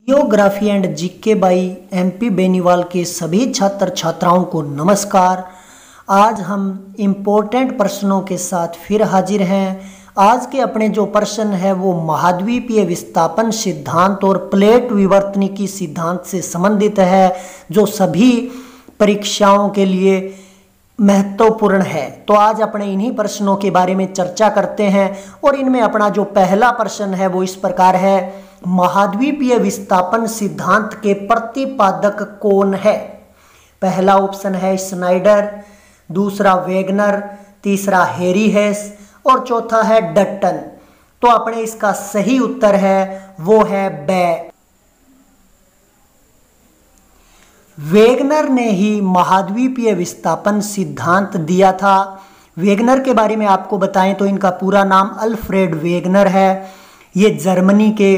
Geography and GK by MP Beniwal के सभी छात्र छात्राओं को नमस्कार। आज हम इम्पोर्टेंट प्रश्नों के साथ फिर हाजिर हैं। आज के अपने जो प्रश्न है वो महाद्वीपीय विस्थापन सिद्धांत और प्लेट विवर्तनिकी सिद्धांत से संबंधित है, जो सभी परीक्षाओं के लिए महत्वपूर्ण है। तो आज अपने इन्हीं प्रश्नों के बारे में चर्चा करते हैं और इनमें अपना जो पहला प्रश्न है वो इस प्रकार है, महाद्वीपीय विस्थापन सिद्धांत के प्रतिपादक कौन है? पहला ऑप्शन है स्नाइडर, दूसरा वेगनर, तीसरा हेरी हेस और चौथा है डट्टन। तो अपने इसका सही उत्तर है वो है बे। वेगनर ने ही महाद्वीपीय विस्थापन सिद्धांत दिया था। वेगनर के बारे में आपको बताएं तो इनका पूरा नाम अल्फ्रेड वेगनर है। ये जर्मनी के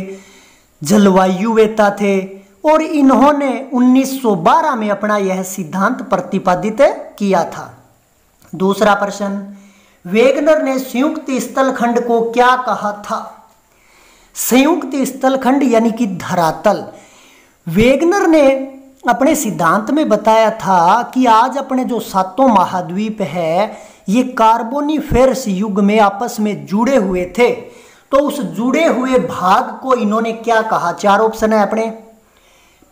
जलवायुवेत्ता थे और इन्होंने 1912 में अपना यह सिद्धांत प्रतिपादित किया था। दूसरा प्रश्न, वेगनर ने संयुक्त स्थलखंड को क्या कहा था? संयुक्त स्थलखंड यानी कि धरातल। वेगनर ने अपने सिद्धांत में बताया था कि आज अपने जो सातों महाद्वीप है ये कार्बोनिफेरस युग में आपस में जुड़े हुए थे। तो उस जुड़े हुए भाग को इन्होंने क्या कहा? चार ऑप्शन है अपने,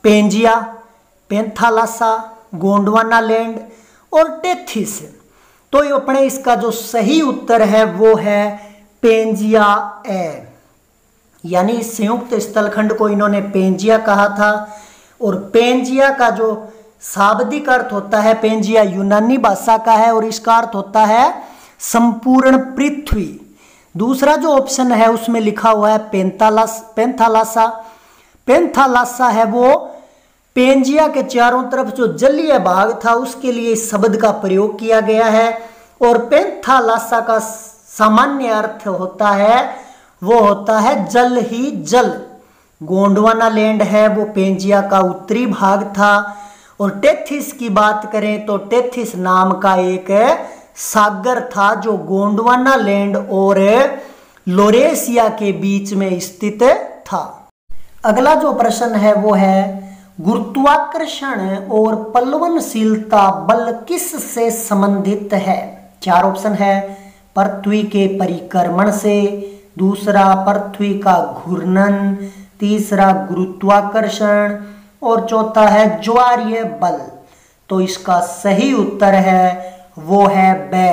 पेंजिया, पेंथालासा, गोंडवाना लैंड और टेथिस। तो ये अपने इसका जो सही उत्तर है वो है पेंजिया ए, यानी संयुक्त स्थलखंड को इन्होंने पेंजिया कहा था। और पेंजिया का जो शाब्दिक अर्थ होता है, पेंजिया यूनानी भाषा का है और इसका अर्थ होता है संपूर्ण पृथ्वी। दूसरा जो ऑप्शन है उसमें लिखा हुआ है पेंथालासा। पेंथालासा है वो पेंजिया के चारों तरफ जो जलीय भाग था उसके लिए इस शब्द का प्रयोग किया गया है। और पेंथालासा का सामान्य अर्थ होता है वो होता है जल ही जल। गोंडवाना लैंड है वो पेंजिया का उत्तरी भाग था। और टेथिस की बात करें तो टेथिस नाम का एक सागर था जो गोंडवाना लैंड और लोरेशिया के बीच में स्थित था। अगला जो प्रश्न है वो है, गुरुत्वाकर्षण और प्लवनशीलता बल किस से संबंधित है? चार ऑप्शन है, पृथ्वी के परिक्रमण से, दूसरा पृथ्वी का घूर्णन, तीसरा गुरुत्वाकर्षण और चौथा है ज्वारीय बल। तो इसका सही उत्तर है वो है बे,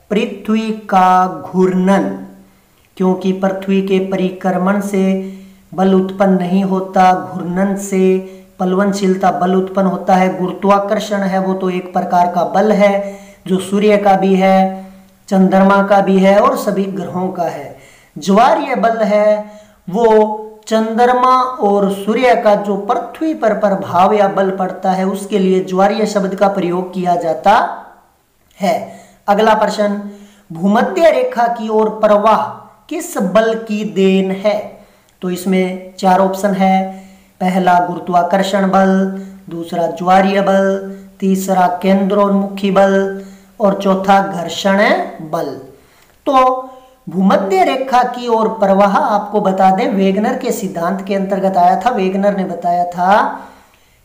पृथ्वी का घूर्णन। क्योंकि पृथ्वी के परिक्रमण से बल उत्पन्न नहीं होता, घूर्णन से प्लवनशीलता बल उत्पन्न होता है। गुरुत्वाकर्षण है वो तो एक प्रकार का बल है जो सूर्य का भी है, चंद्रमा का भी है और सभी ग्रहों का है। ज्वारीय बल है वो चंद्रमा और सूर्य का जो पृथ्वी पर प्रभाव या बल पड़ता है उसके लिए ज्वारीय शब्द का प्रयोग किया जाता है। अगला प्रश्न, भूमध्य रेखा की ओर प्रवाह किस बल की देन है? तो इसमें चार ऑप्शन है, पहला गुरुत्वाकर्षण बल, दूसरा ज्वारीय बल, तीसरा केंद्रोन्मुखी बल और चौथा घर्षण बल। तो भूमध्य रेखा की ओर प्रवाह आपको बता दें वेगनर के सिद्धांत के अंतर्गत आया था। वेगनर ने बताया था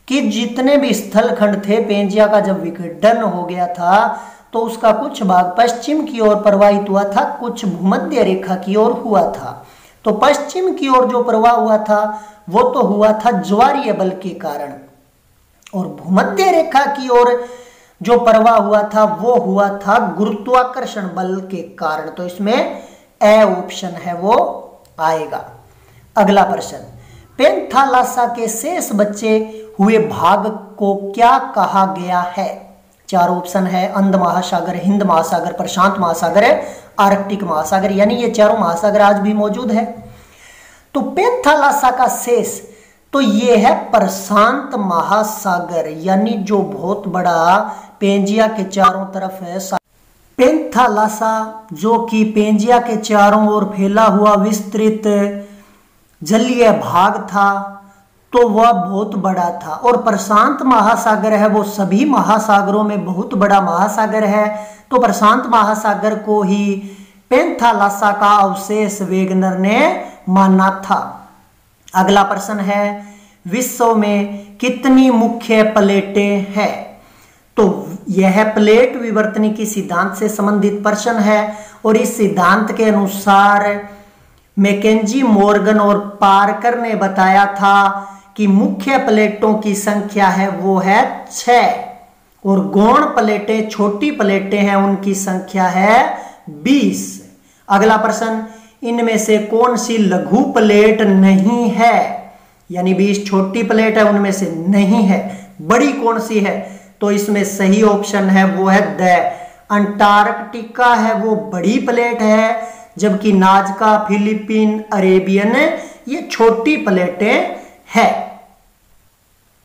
कि जितने भी स्थलखंड थे पेंजिया का जब विघटन हो गया था तो उसका कुछ भाग पश्चिम की ओर प्रवाहित हुआ था, कुछ भूमध्य रेखा की ओर हुआ था। तो पश्चिम की ओर जो प्रवाह हुआ था वो तो हुआ था ज्वारीय बल के कारण, और भूमध्य रेखा की ओर जो प्रवाह हुआ था वो हुआ था गुरुत्वाकर्षण बल के कारण। तो इसमें ए ऑप्शन है वो आएगा। अगला प्रश्न, पेंथालासा के शेष बचे हुए भाग को क्या कहा गया है? चार ऑप्शन है, अंध महासागर, हिंद महासागर, प्रशांत महासागर, आर्कटिक महासागर, यानी ये चारों महासागर आज भी मौजूद है। तो पेंथालासा का शेष तो ये है प्रशांत महासागर, यानी जो बहुत बड़ा पेंजिया के चारों तरफ है। पेंथालासा जो कि पेंजिया के चारों ओर फैला हुआ विस्तृत जलीय भाग था तो वह बहुत बड़ा था। और प्रशांत महासागर है वो सभी महासागरों में बहुत बड़ा महासागर है। तो प्रशांत महासागर को ही पेंथालासा का अवशेष वेगनर ने माना था। अगला प्रश्न है, विश्व में कितनी मुख्य प्लेटें हैं? तो यह प्लेट विवर्तनिकी सिद्धांत से संबंधित प्रश्न है और इस सिद्धांत के अनुसार मैकेंजी, मॉर्गन और पार्कर ने बताया था कि मुख्य प्लेटों की संख्या है वो है 6 और गौण प्लेटें, छोटी प्लेटें हैं, उनकी संख्या है 20। अगला प्रश्न, इनमें से कौन सी लघु प्लेट नहीं है? यानी 20 छोटी प्लेट है, उनमें से नहीं है, बड़ी कौन सी है? तो इसमें सही ऑप्शन है वो है द अंटार्कटिका है, वो बड़ी प्लेट है, जबकि नाजका, फिलीपीन, अरेबियन ये छोटी प्लेटें है।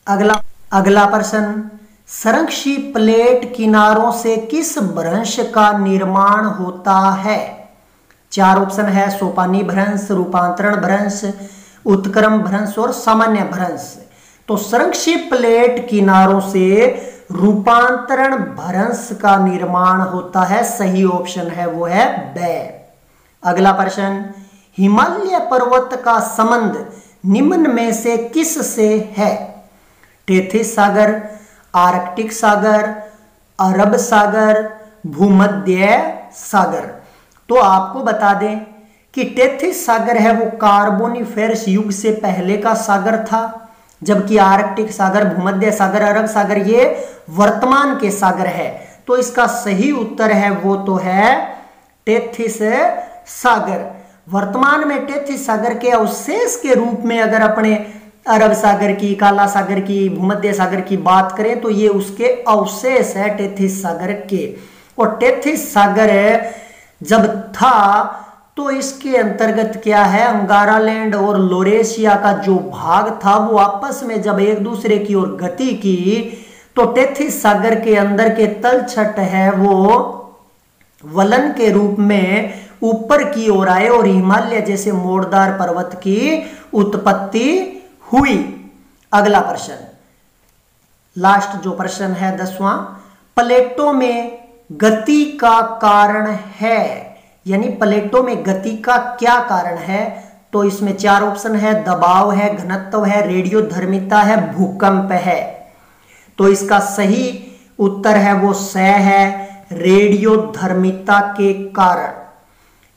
अगला प्रश्न, संरक्षी प्लेट किनारों से किस भ्रंश का निर्माण होता है? 4 ऑप्शन है, सोपानी भ्रंश, रूपांतरण भ्रंश, उत्क्रम भ्रंश और सामान्य भ्रंश। तो संरक्षी प्लेट किनारों से रूपांतरण भ्रंश का निर्माण होता है, सही ऑप्शन है वो है ब। अगला प्रश्न, हिमालय पर्वत का संबंध निम्न में से किस से है? टेथिस सागर, आर्कटिक सागर, अरब सागर, भूमध्य सागर। तो आपको बता दें कि टेथिस सागर है वो कार्बोनिफेरस युग से पहले का सागर था, जबकि आर्कटिक सागर, भूमध्य सागर, अरब सागर ये वर्तमान के सागर है। तो इसका सही उत्तर है वो तो है टेथिस सागर। वर्तमान में टेथिस सागर के अवशेष के रूप में अगर अपने अरब सागर की, काला सागर की, भूमध्य सागर की बात करें तो ये उसके अवशेष है टेथिस सागर के। और टेथिस सागर जब था तो इसके अंतर्गत क्या है, अंगारालैंड और लोरेशिया का जो भाग था वो आपस में जब एक दूसरे की ओर गति की तो टेथिस सागर के अंदर के तलछट है वो वलन के रूप में ऊपर की ओर आए और हिमालय जैसे मोड़दार पर्वत की उत्पत्ति हुई। अगला प्रश्न, लास्ट जो प्रश्न है 10वां, प्लेटों में गति का कारण है, यानी प्लेटों में गति का क्या कारण है? तो इसमें 4 ऑप्शन है, दबाव है, घनत्व है, रेडियोधर्मिता है, भूकंप है। तो इसका सही उत्तर है वो स है, रेडियोधर्मिता के कारण।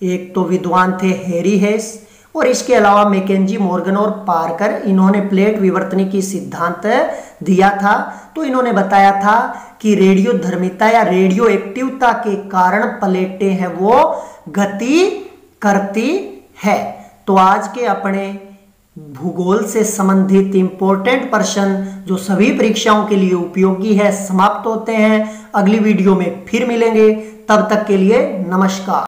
एक तो विद्वान थे हैरी हेस और इसके अलावा मैकेंजी, मॉर्गन और पार्कर, इन्होंने प्लेट विवर्तनिकी सिद्धांत दिया था। तो इन्होंने बताया था कि रेडियोधर्मिता या रेडियो एक्टिवता के कारण प्लेटें हैं वो गति करती है। तो आज के अपने भूगोल से संबंधित इंपॉर्टेंट प्रश्न जो सभी परीक्षाओं के लिए उपयोगी है समाप्त होते हैं। अगली वीडियो में फिर मिलेंगे, तब तक के लिए नमस्कार।